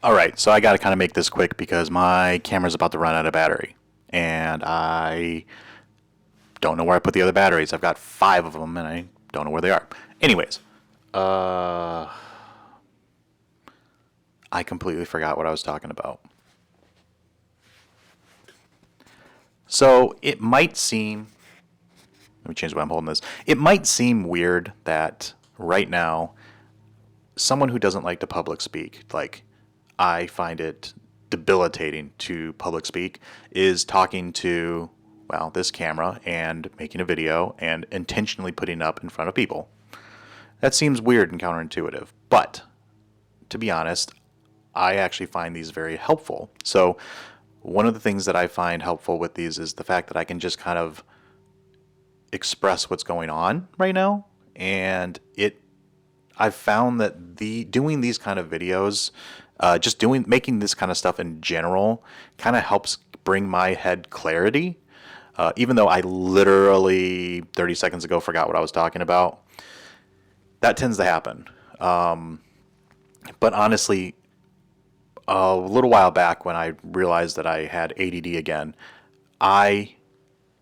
All right, so I got to kind of make this quick because my camera's about to run out of battery, and I don't know where I put the other batteries. I've got 5 of them, and I don't know where they are. Anyways, I completely forgot what I was talking about. So it might seem, let me change the way I'm holding this. It might seem weird that right now, someone who doesn't like to public speak, like I find it debilitating to public speak, is talking to, well, this camera and making a video and intentionally putting up in front of people. That seems weird and counterintuitive, but to be honest, I actually find these very helpful. So, one of the things that I find helpful with these is the fact that I can just kind of express what's going on right now, and I've found that the doing these kind of videos, just doing making this kind of stuff in general, kind of helps bring my head clarity. Even though I literally 30 seconds ago forgot what I was talking about, that tends to happen. But honestly, a little while back when I realized that I had ADD again, I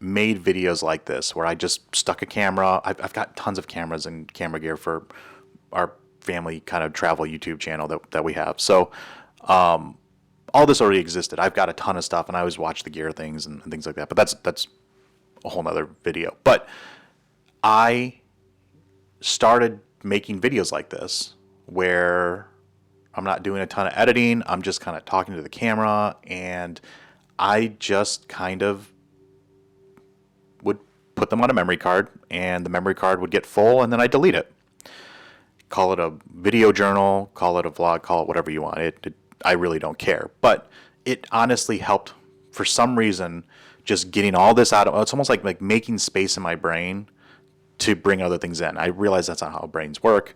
made videos like this where I just stuck a camera. I've got tons of cameras and camera gear for our family kind of travel YouTube channel that we have. So all this already existed. I've got a ton of stuff, and I always watch the gear things and things like that. But that's a whole nother video. But I started making videos like this where I'm not doing a ton of editing. I'm just kind of talking to the camera, and I just kind of would put them on a memory card, and the memory card would get full, and then I delete it. Call it a video journal, call it a vlog, call it whatever you want. I really don't care. But it honestly helped for some reason just getting all this out of it's almost like making space in my brain to bring other things in. I realize that's not how brains work.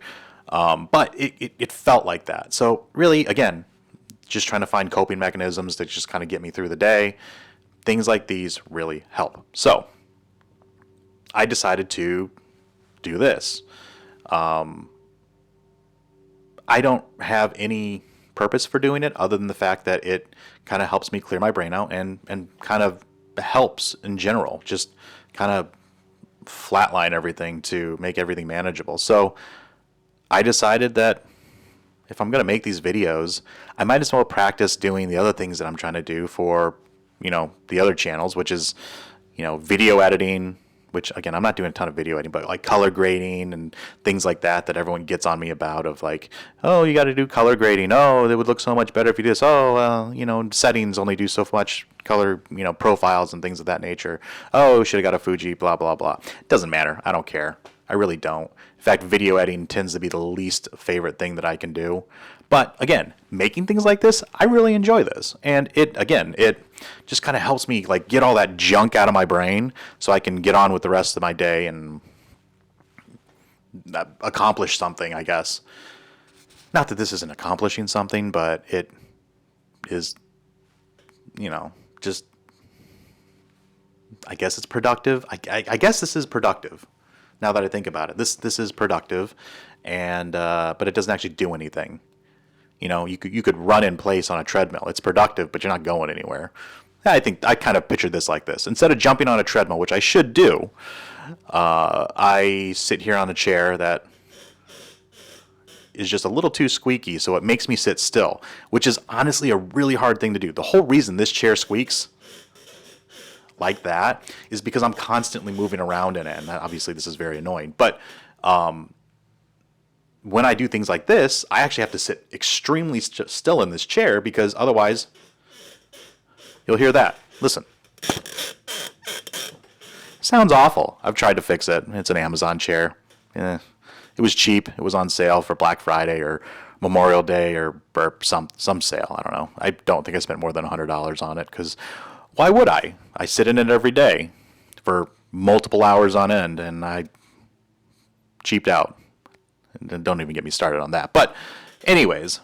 But it felt like that. So really, again, just trying to find coping mechanisms that just kind of get me through the day. Things like these really help. So I decided to do this. I don't have any purpose for doing it other than the fact that it kind of helps me clear my brain out and kind of helps in general, just kind of flatline everything to make everything manageable. So I decided that if I'm going to make these videos, I might as well practice doing the other things that I'm trying to do for, the other channels, which is, video editing, which again, I'm not doing a ton of video editing, but like color grading and things like that everyone gets on me about of like, oh, you got to do color grading. Oh, it would look so much better if you do this. Oh, settings only do so much color, profiles and things of that nature. Oh, should have got a Fuji, blah, blah, blah. It doesn't matter. I don't care. I really don't. In fact, video editing tends to be the least favorite thing that I can do. But again, making things like this, I really enjoy this. And it just kind of helps me like get all that junk out of my brain so I can get on with the rest of my day and accomplish something, I guess. Not that this isn't accomplishing something, but it is, just, I guess it's productive. I guess this is productive. Now that I think about it, this is productive, and but it doesn't actually do anything. You could run in place on a treadmill. It's productive, but you're not going anywhere. I think I kind of pictured this like this. Instead of jumping on a treadmill, which I should do, I sit here on a chair that is just a little too squeaky, so it makes me sit still, which is honestly a really hard thing to do. The whole reason this chair squeaks like that is because I'm constantly moving around in it, and obviously this is very annoying. But when I do things like this, I actually have to sit extremely still in this chair because otherwise you'll hear that. Listen. Sounds awful. I've tried to fix it. It's an Amazon chair. It was cheap. It was on sale for Black Friday or Memorial Day or some sale. I don't know. I don't think I spent more than $100 on it because why would I? I sit in it every day for multiple hours on end, and I cheaped out. And don't even get me started on that. But anyways,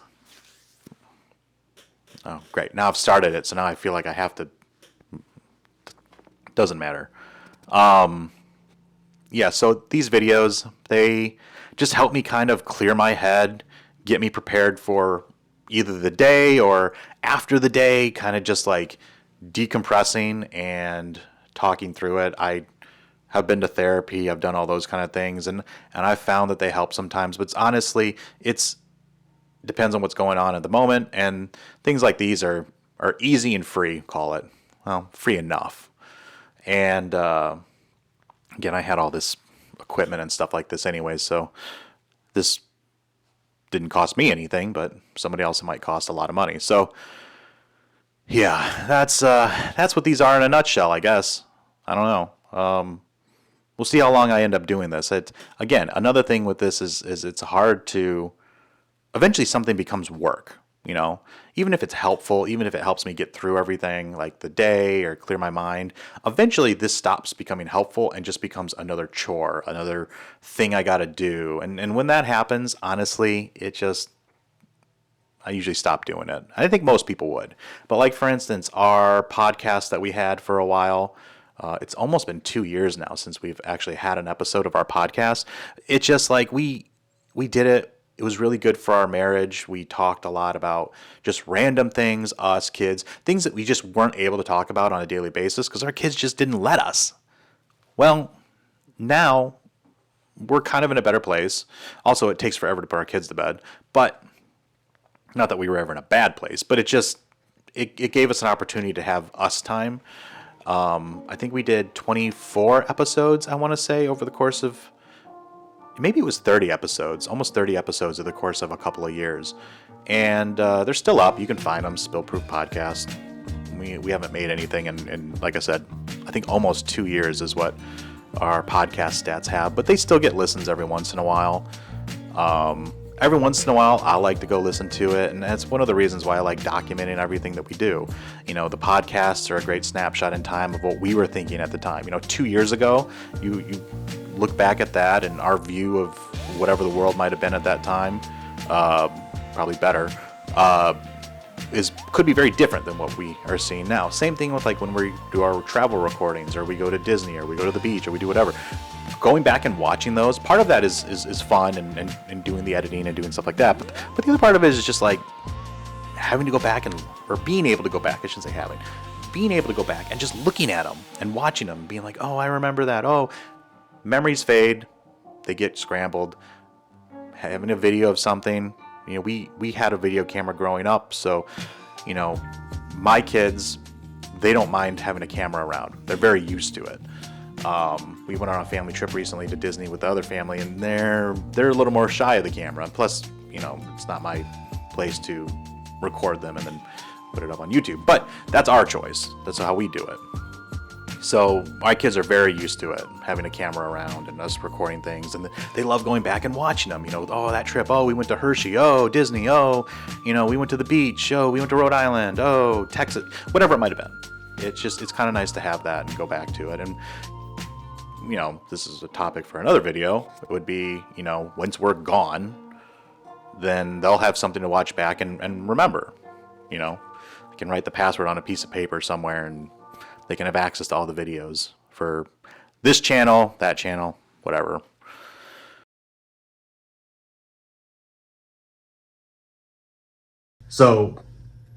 oh, great. Now I've started it, so now I feel like I have to. Doesn't matter. Yeah, so these videos, they just help me kind of clear my head, get me prepared for either the day or after the day, kind of just like decompressing and talking through it. I have been to therapy. I've done all those kind of things, and I've found that they help sometimes. But honestly, it's depends on what's going on at the moment. And things like these are easy and free. Call it free enough. And again, I had all this equipment and stuff like this anyway, so this didn't cost me anything, but somebody else it might cost a lot of money. So yeah, that's what these are in a nutshell, I guess. I don't know. We'll see how long I end up doing this. It again, another thing with this is it's hard to eventually something becomes work, you know, even if it's helpful, even if it helps me get through everything like the day or clear my mind, eventually this stops becoming helpful and just becomes another chore, another thing I got to do. And when that happens, honestly, I usually stop doing it. I think most people would. But like, for instance, our podcast that we had for a while, it's almost been 2 years now since we've actually had an episode of our podcast. It's just like we did it. It was really good for our marriage. We talked a lot about just random things, us kids, things that we just weren't able to talk about on a daily basis because our kids just didn't let us. Well, now we're kind of in a better place. Also, it takes forever to put our kids to bed, but not that we were ever in a bad place, but it gave us an opportunity to have us time. I think we did 24 episodes, I want to say, over the course of maybe it was 30 episodes, almost 30 episodes over the course of a couple of years. And they're still up. You can find them, Spill Proof Podcast. We haven't made anything in, like I said, I think almost 2 years is what our podcast stats have. But they still get listens every once in a while. Every once in a while, I like to go listen to it. And that's one of the reasons why I like documenting everything that we do. You know, the podcasts are a great snapshot in time of what we were thinking at the time. You know, 2 years ago, you look back at that and our view of whatever the world might have been at that time, probably better, could be very different than what we are seeing now. Same thing with like when we do our travel recordings, or we go to Disney, or we go to the beach, or we do whatever. Going back and watching those, part of that is fun and doing the editing and doing stuff like that. But the other part of it is just like having to go back or being able to go back. I shouldn't say having, being able to go back and just looking at them and watching them, being like, oh, I remember that. Oh, memories fade, they get scrambled. Having a video of something, you know, we had a video camera growing up, so you know, my kids, they don't mind having a camera around. They're very used to it. We went on a family trip recently to Disney with the other family, and they're a little more shy of the camera. And plus, you know, it's not my place to record them and then put it up on YouTube. But that's our choice. That's how we do it. So my kids are very used to it, having a camera around and us recording things, and they love going back and watching them. You know, oh, that trip, oh, we went to Hershey, oh, Disney, oh, you know, we went to the beach, oh, we went to Rhode Island, oh, Texas, whatever it might have been. It's kind of nice to have that and go back to it. And you know, this is a topic for another video. It would be, you know, once we're gone, then they'll have something to watch back and remember. You know, I can write the password on a piece of paper somewhere and they can have access to all the videos for this channel, that channel, whatever. So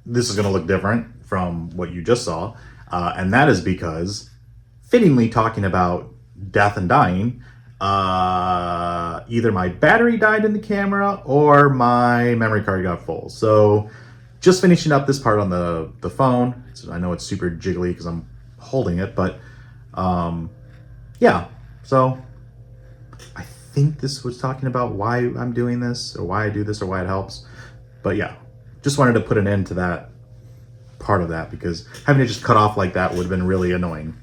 this is going to look different from what you just saw. And that is because, fittingly talking about death and dying, either my battery died in the camera or my memory card got full. So just finishing up this part on the phone. I know it's super jiggly because I'm holding it, but yeah. So I think this was talking about why I'm doing this, or why I do this, or why it helps. But yeah, just wanted to put an end to that part of that, because having it just cut off like that would have been really annoying.